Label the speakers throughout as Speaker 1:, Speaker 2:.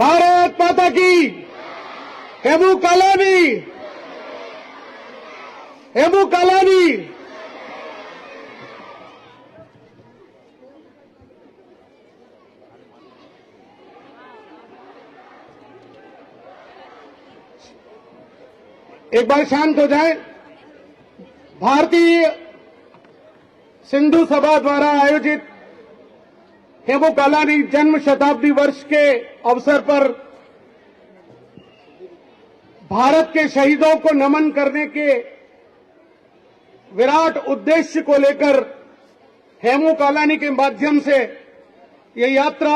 Speaker 1: भारत माता की। हेमू कालानी, हेमू कालानी। एक बार शांत हो जाए। भारतीय सिंधु सभा द्वारा आयोजित हेमू कालानी जन्म शताब्दी वर्ष के अवसर पर भारत के शहीदों को नमन करने के विराट उद्देश्य को लेकर हेमू कालानी के माध्यम से ये यात्रा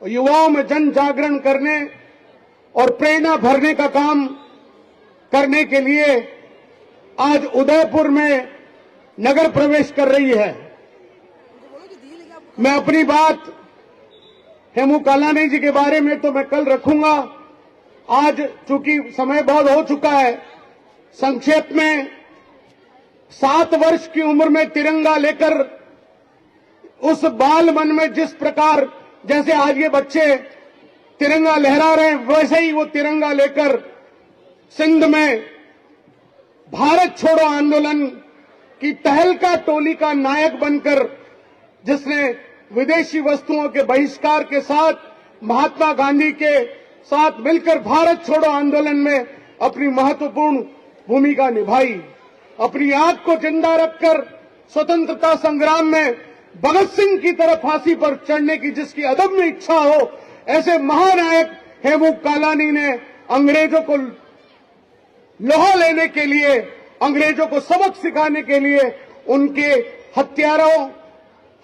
Speaker 1: युवाओं में जन जागरण करने और प्रेरणा भरने का काम करने के लिए आज उदयपुर में नगर प्रवेश कर रही है। मैं अपनी बात हेमू कालानी जी के बारे में तो मैं कल रखूंगा। आज चूंकि समय बहुत हो चुका है, संक्षेप में 7 वर्ष की उम्र में तिरंगा लेकर उस बाल मन में जिस प्रकार जैसे आज ये बच्चे तिरंगा लहरा रहे हैं, वैसे ही वो तिरंगा लेकर सिंध में भारत छोड़ो आंदोलन की तहलका टोली का नायक बनकर, जिसने विदेशी वस्तुओं के बहिष्कार के साथ महात्मा गांधी के साथ मिलकर भारत छोड़ो आंदोलन में अपनी महत्वपूर्ण भूमिका निभाई। अपनी आंख को जिंदा रखकर स्वतंत्रता संग्राम में भगत सिंह की तरह फांसी पर चढ़ने की जिसकी अदम्य इच्छा हो, ऐसे महानायक हेमू कालानी ने अंग्रेजों को लोहा लेने के लिए, अंग्रेजों को सबक सिखाने के लिए उनके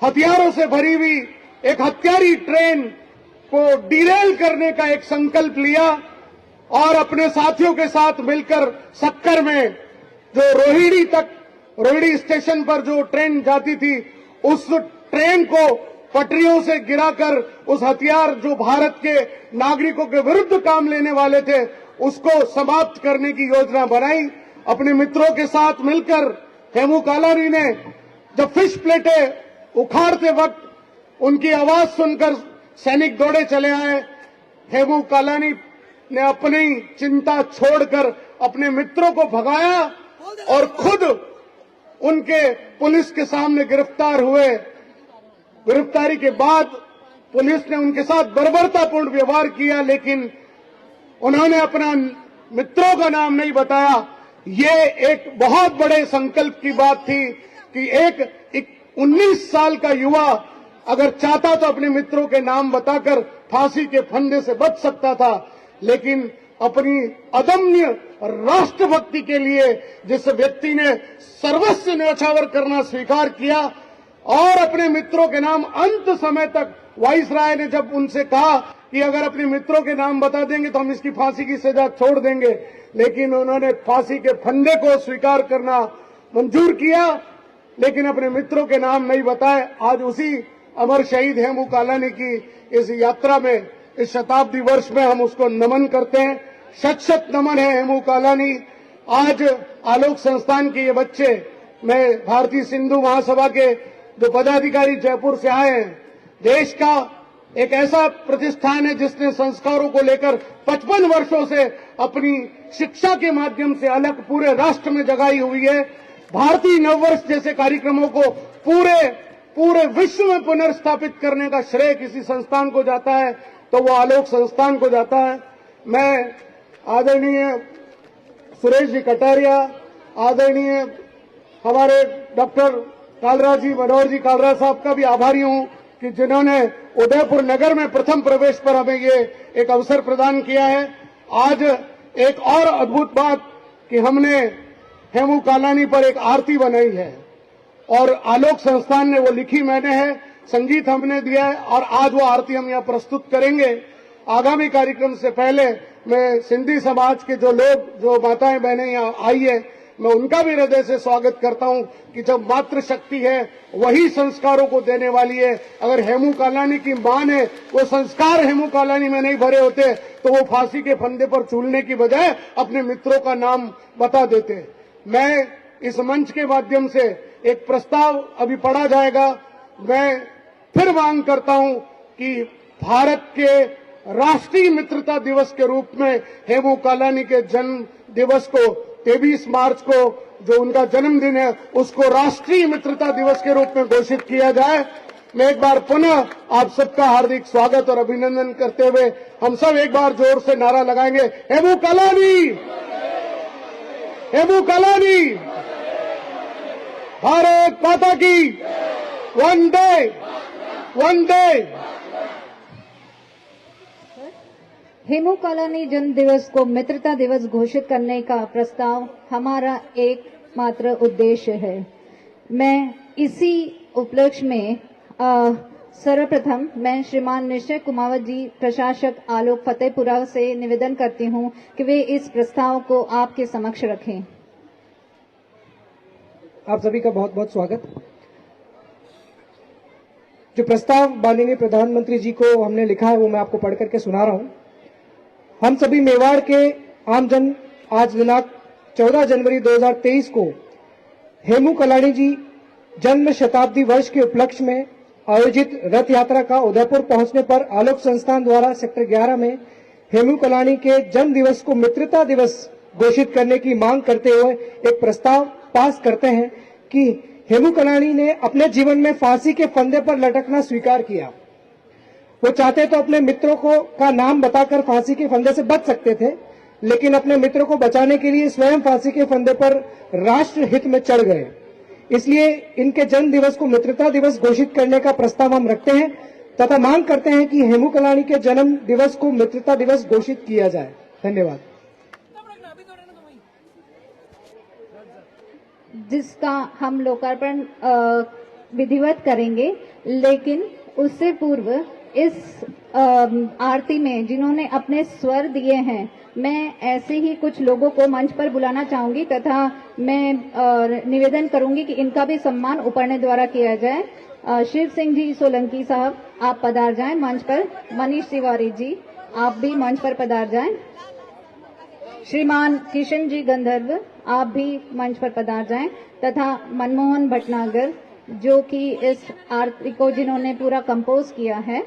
Speaker 1: हथियारों से भरी हुई एक हत्यारी ट्रेन को डिरेल करने का एक संकल्प लिया और अपने साथियों के साथ मिलकर सक्कर में जो रोहिणी स्टेशन पर जो ट्रेन जाती थी, उस ट्रेन को पटरियों से गिराकर उस हथियार जो भारत के नागरिकों के विरुद्ध काम लेने वाले थे, उसको समाप्त करने की योजना बनाई। अपने मित्रों के साथ मिलकर हेमू कालानी ने जब फिश प्लेटें उखाड़ते वक्त उनकी आवाज सुनकर सैनिक दौड़े चले आए। हेमू कालानी ने अपनी चिंता छोड़कर अपने मित्रों को भगाया और खुद उनके पुलिस के सामने गिरफ्तार हुए। गिरफ्तारी के बाद पुलिस ने उनके साथ बर्बरतापूर्ण व्यवहार किया, लेकिन उन्होंने अपना मित्रों का नाम नहीं बताया। ये एक बहुत बड़े संकल्प की बात थी कि एक 19 साल का युवा अगर चाहता तो अपने मित्रों के नाम बताकर फांसी के फंदे से बच सकता था, लेकिन अपनी अदम्य राष्ट्रभक्ति के लिए जिस व्यक्ति ने सर्वस्व न्यौछावर करना स्वीकार किया और अपने मित्रों के नाम अंत समय तक, वाइसराय ने जब उनसे कहा कि अगर अपने मित्रों के नाम बता देंगे तो हम इसकी फांसी की सजा छोड़ देंगे, लेकिन उन्होंने फांसी के फंदे को स्वीकार करना मंजूर किया, लेकिन अपने मित्रों के नाम नहीं बताए। आज उसी अमर शहीद हेमू कालानी की इस यात्रा में, इस शताब्दी वर्ष में हम उसको नमन करते हैं। शत शत नमन है हेमू कालानी। आज आलोक संस्थान के ये बच्चे, मैं भारतीय सिंधु महासभा के जो पदाधिकारी जयपुर से आए हैं, देश का एक ऐसा प्रतिष्ठान है जिसने संस्कारों को लेकर 55 वर्षों से अपनी शिक्षा के माध्यम से अलग पूरे राष्ट्र में जगाई हुई है। भारतीय नववर्ष जैसे कार्यक्रमों को पूरे विश्व में पुनर्स्थापित करने का श्रेय किसी संस्थान को जाता है तो वो आलोक संस्थान को जाता है। मैं आदरणीय सुरेश जी कटारिया, आदरणीय हमारे डॉक्टर कालराज जी, मनोहर जी कालरा साहब का भी आभारी हूं कि जिन्होंने उदयपुर नगर में प्रथम प्रवेश पर हमें ये एक अवसर प्रदान किया है। आज एक और अद्भुत बात कि हमने हेमू कालानी पर एक आरती बनाई है और आलोक संस्थान ने वो लिखी मैंने है, संगीत हमने दिया है और आज वो आरती हम यहाँ प्रस्तुत करेंगे। आगामी कार्यक्रम से पहले मैं सिंधी समाज के जो लोग, जो माताएं बहनें यहाँ आई है, मैं उनका भी हृदय से स्वागत करता हूं कि जब मातृशक्ति है वही संस्कारों को देने वाली है। अगर हेमू कालानी की मां ने वो संस्कार हेमू कालानी में नहीं भरे होते तो वो फांसी के फंदे पर झूलने की बजाय अपने मित्रों का नाम बता देते। मैं इस मंच के माध्यम से एक प्रस्ताव अभी पढ़ा जाएगा। मैं फिर मांग करता हूं कि भारत के राष्ट्रीय मित्रता दिवस के रूप में हेमू कालानी के जन्म दिवस को 23 मार्च को जो उनका जन्मदिन है उसको राष्ट्रीय मित्रता दिवस के रूप में घोषित किया जाए। मैं एक बार पुनः आप सबका हार्दिक स्वागत और अभिनंदन करते हुए हम सब एक बार जोर से नारा लगाएंगे, हेमू कालानी, हेमू कालानी, भारत माता की, वंदे वंदे।
Speaker 2: हेमू कालानी जन्म दिवस को मित्रता दिवस घोषित करने का प्रस्ताव हमारा एकमात्र उद्देश्य है। मैं इसी उपलक्ष्य में सर्वप्रथम मैं श्रीमान निश्चय कुमावत जी, प्रशासक आलोक फतेहपुरा से निवेदन करती हूं कि वे इस प्रस्ताव को आपके समक्ष रखें।
Speaker 3: आप सभी का बहुत बहुत स्वागत। जो प्रस्ताव माननीय प्रधानमंत्री जी को हमने लिखा है वो मैं आपको पढ़ करके सुना रहा हूं। हम सभी मेवाड़ के आमजन आज दिनांक 14 जनवरी 2023 को हेमू कालानी जी जन्म शताब्दी वर्ष के उपलक्ष्य में आयोजित रथ यात्रा का उदयपुर पहुंचने पर आलोक संस्थान द्वारा सेक्टर 11 में हेमू कालानी के जन्म दिवस को मित्रता दिवस घोषित करने की मांग करते हुए एक प्रस्ताव पास करते हैं कि हेमू कालानी ने अपने जीवन में फांसी के फंदे पर लटकना स्वीकार किया। वो चाहते तो अपने मित्रों को का नाम बताकर फांसी के फंदे से बच सकते थे, लेकिन अपने मित्रों को बचाने के लिए स्वयं फांसी के फंदे पर राष्ट्र हित में चढ़ गए। इसलिए इनके जन्म दिवस को मित्रता दिवस घोषित करने का प्रस्ताव हम रखते हैं तथा मांग करते हैं कि हेमू कालानी के जन्म दिवस को मित्रता दिवस घोषित किया जाए। धन्यवाद।
Speaker 2: जिसका हम लोकार्पण विधिवत करेंगे, लेकिन उससे पूर्व इस आरती में जिन्होंने अपने स्वर दिए हैं, मैं ऐसे ही कुछ लोगों को मंच पर बुलाना चाहूंगी तथा मैं निवेदन करूंगी कि इनका भी सम्मान उपरने द्वारा किया जाए। शिव सिंह जी सोलंकी साहब, आप पधार जाएं मंच पर। मनीष तिवारी जी, आप भी मंच पर पधार जाएं। श्रीमान किशन जी गंधर्व, आप भी मंच पर पधार जाएं तथा मनमोहन भटनागर जो कि इस आरती को जिन्होंने पूरा कंपोज किया है,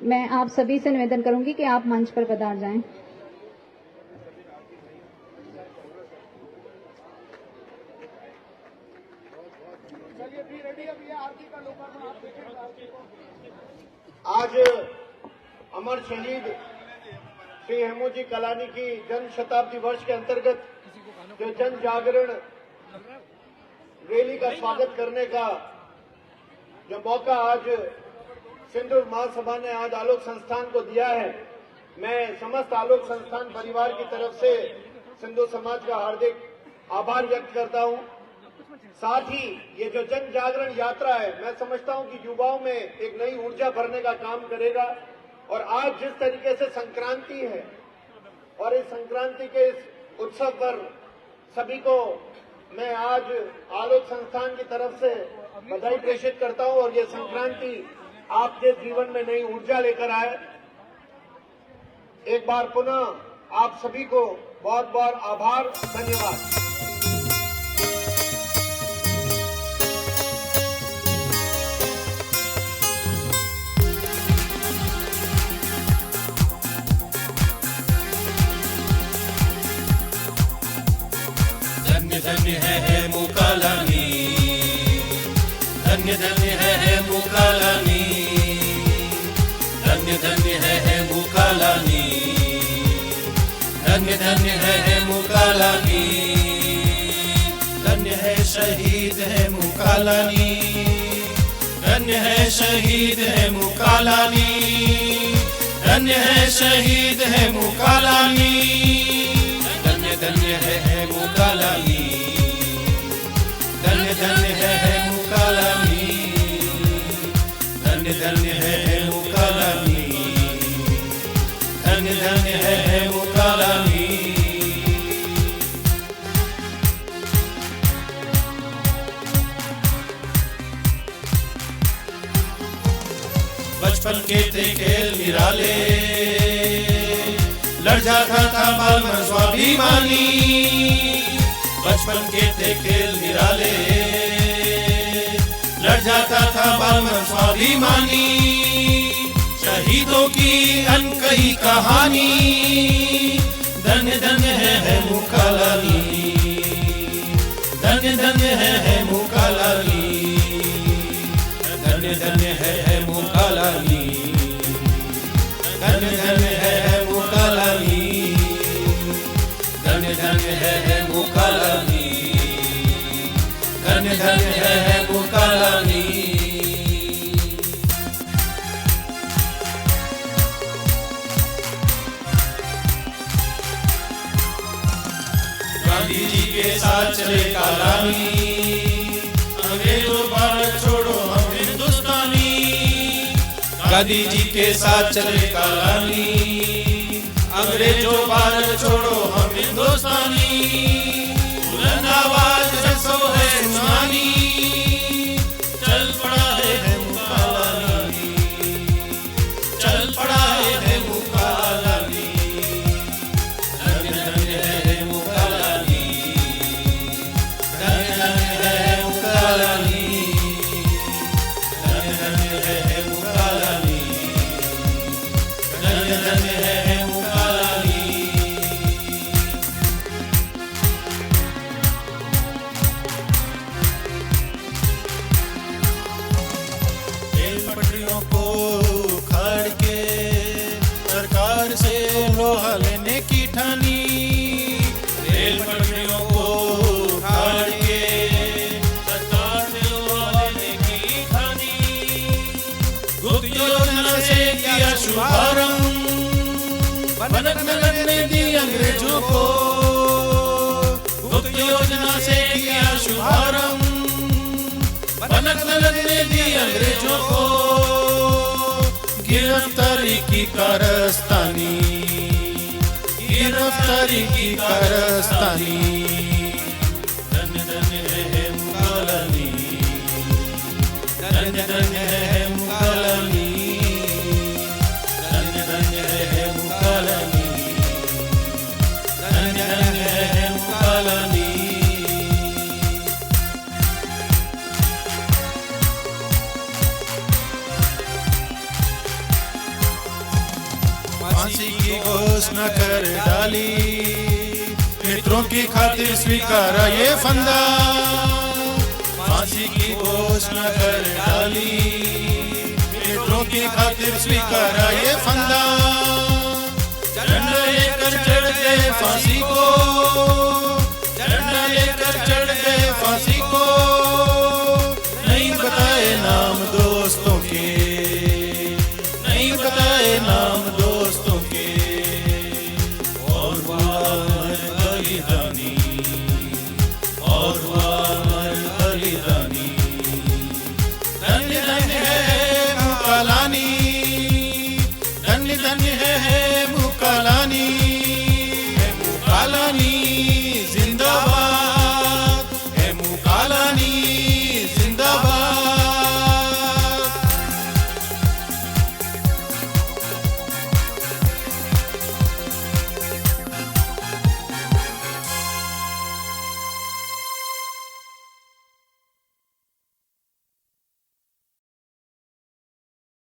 Speaker 2: मैं आप सभी से निवेदन करूंगी कि आप मंच पर पधार जाएं।
Speaker 1: आज अमर शहीद श्री हेमू जी कालानी की जन्म शताब्दी वर्ष के अंतर्गत जो जन जागरण रैली का स्वागत करने का जो मौका आज सिंधु महासभा ने आज आलोक संस्थान को दिया है, मैं समस्त आलोक संस्थान परिवार की तरफ से सिंधु समाज का हार्दिक आभार व्यक्त करता हूं। साथ ही ये जो जन जागरण यात्रा है, मैं समझता हूं कि युवाओं में एक नई ऊर्जा भरने का काम करेगा। और आज जिस तरीके से संक्रांति है और इस संक्रांति के इस उत्सव पर सभी को मैं आज आलोक संस्थान की तरफ से बधाई प्रेषित करता हूं और ये संक्रांति आपके जीवन में नई ऊर्जा लेकर आए। एक बार पुनः आप सभी को बहुत बहुत आभार, धन्यवाद।
Speaker 4: धन्य है हेमू कालानी, धन्य धन्य है हेमू कालानी, धन्य धन्य है हेमू कालानी, धन्य धन्य है हेमू कालानी, धन्य है शहीद हेमू कालानी, धन्य है शहीद हेमू कालानी, धन्य है शहीद हेमू कालानी, धन्य धन्य है हेमू कालानी, धन्य धन्य है हेमू कालानी, धन्य धन्य है हेमू कालानी, धन्य धन्य है हेमू कालानी। बचपन के थे खेल निराले, लड़ जाता था बाल मन स्वाभिमानी। बचपन के थे खेल निराले, लड़ जाता था बाल मन स्वाभिमानी। शहीदों की अनकही कहानी, धन्य धन्य है मुकालानी, धन्य धन्य है मुकालानी, धन्य धन्य है मुकालानी, धन्य धन्य है मुकालानी, धन्य धन्य है मुकालानी, धन्य धन्य है मुकालानी। गांधी जी के साथ चले कालानी, अंग्रेजों भारत छोड़ो हम हिंदुस्तानी। गांधी जी के साथ चले कालानी, अंग्रेजों भारत छोड़ो हम हिंदुस्तानी। बुलंद आवाज से सो है सुनानी, चल पड़ा है मुकालानी, चल पड़ा है मुकालानी, धन्य धन्य है मुकालानी, धन्य धन्य है मुकालानी, धन्य धन्य है मुकालानी, धन्य धन्य है मुकालानी। रेल पटरियों को उखाड़ के सरकार से लोहा लेने की ठानी, रेल पटरियों को उखाड़ के सरकार से लोहा लेने की ठानी। गुप्त योजना से किया शुभारंभ, भनक नगर ने दी अंग्रेजों को। गुप्त योजना से किया शुभारंभ, भनक नगर ने दी अंग्रेजों को। गिरफ्तारी की कारस्तानी, गिरफ्तारी की कारस्तानी, धन्य धन्य है मुकालानी, धन्य धन्य है मुकालानी, धन्य धन्य है मुकालानी, धन्य धन्य है मुकालानी। फांसी की घोषणा कर डाली, मित्रों की खातिर स्वीकारा ये फंदा। फांसी की घोषणा कर डाली, मित्रों की खातिर स्वीकारा ये फंदा। झंडा लेकर चढ़ गए फांसी को, झंडा लेकर चढ़ गए फांसी को। नहीं बताए नाम दोस्तों के, नहीं बताए नाम दोस्तों के। और हुआ अमर बलिदानी, और हुआ अमर बलिदानी। धन्य धन्य है मुकालानी, धन्य धन्य है मुकालानी, है मुकालानी जिंदाबाद, है मुकालानी।